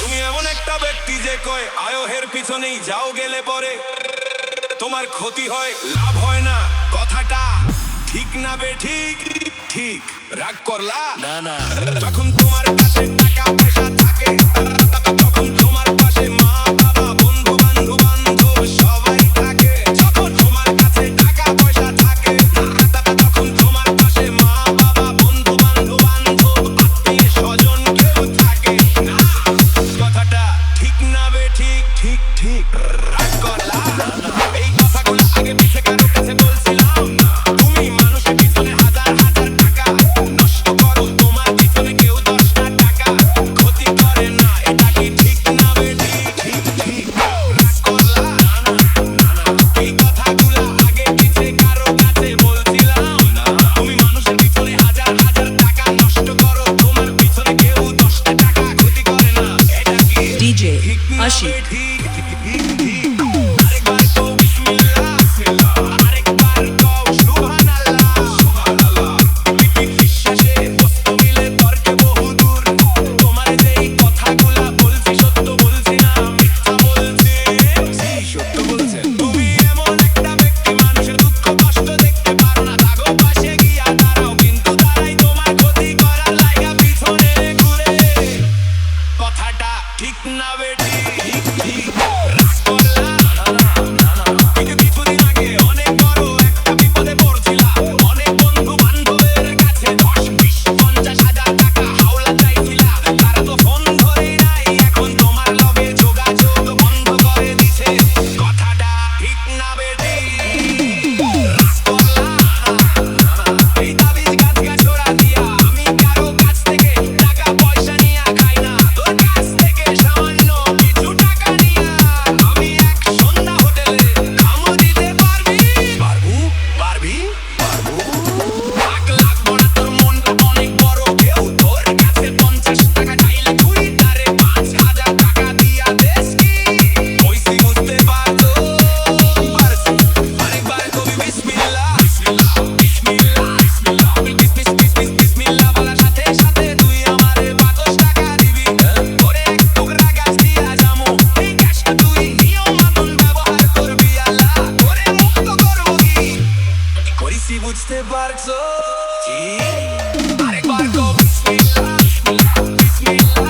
তুমি এমন একটা ব্যক্তি যে কয় আয়োহের পিছনেই যাও, গেলে পরে তোমার ক্ষতি হয়, লাভ হয় না। কথাটা ঠিক না বে ঠিক? ঠিক। রাগ করলা? না না, যখন তোমার কাছে টাকা পয়সা থাকে, তখন তোমার পাশে মা বাবা বন্ধু বান্ধব সবাই থাকে। যখন তোমার কাছে টাকা পয়সা থাকে, তখন তোমার পাশে মা বাবা বন্ধু বান্ধব আত্মীয় স্বজন কেউ থাকে না। কথাটা ঠিক না বে ঠিক? ঠিক ঠিক। রাগ করলা? এই কথাগুলো আগে পিছে কারো কাছে বলছিলাম না। তুমি মানুষের পিছনে হাজার হাজার টাকা নষ্ট করো, তোমার পিছনে কেউ 10টা টাকা ক্ষতি করে না। এটা কি ঠিক না বে ঠিক? ঠিক ঠিক। রাগ করলা? এই কথাগুলো আগে পিছে কারো কাছে বলছিলাম না। তুমি মানুষের পিছনে হাজার হাজার টাকা নষ্ট করো, তোমার পিছনে কেউ 10টা টাকা ক্ষতি করে না। এটা কি DJ ঠিক না বে Ashik. ঠিক? ঠিক ঠিক। আরেকবার কও বিসমিল্লাহ, আরেকবার কও সুবহানাল্লাহ, সুবহানাল্লাহ। বিশ্বাসে বস্তু মিলে তর্কে বহুদূর। তোমার যেই কথাগুলা বলছি সত্য বলছি না মিথ্যা বলছি? জি, সত্য বলছেন। তুমি এমন একটা ব্যক্তি, মানুষের দুঃখ কষ্ট দেখতে পারো না, দাগো পাশে গিয়া দাঁড়াও, কিন্তু দাঁড়াই তোমার ক্ষতি করার লাইগা পিছনে ঘুরে। কথাটা ঠিক না বে ঠিক? ঠিক। রাগ করলা? এই যে কিছুদিন আগে অনেক বড় একটা বিপদে পড়ছিলাম, অনেক বন্ধু বান্ধবের কাছে 10, 20, 50 হাজার টাকা হাওলা চাইছিলা। তারা তো ফোন ধরেই নাই, এখন তোমার লগে যোগাযোগ বন্ধ করে দিছে। কথাটা ঠিক না বে ঠিক? রাগ করলা? এই তাবিজ গাছ গাছড়া দিয়া আমি কারো কাছ থেকে টাকা পয়সা নিয়া খাই না। তোর কাছ থেকে সামান্য কিছু টাকা নিয়া আমি এক সন্ধ্যা হোটেলে কামও দিতে পারবি? পারবো? পারবি? পারবো? লাখ লাখ বড় তোর মনটা অনেক বড়, কেউ তোর কাছে 50 টাকা চাইলে তুই তারে 5,000 টাকা দিয়া দেস কি? কইছি বুঝতে পারছো? পারছি। আরেকবার কবি বিসমিল্লাহ, বিসমিল্লাহ, বিসমিল্লাহ, বিসমিল্লাহ, বিসমিল্লাহ বলার সাথে সাথে তুই আমারে 5 টাকা দিবি। তোরে এক টুকরা গাছ দিয়া যামু, এই গাছটা তুই নিয়ম মতন ব্যবহার করবি। আল্লাহ তোরে মুক্ত করবো কি? কইছি বুঝতে পারছো? জি। আরেকবার কও বিসমিল্লাহ, বিসমিল্লাহ,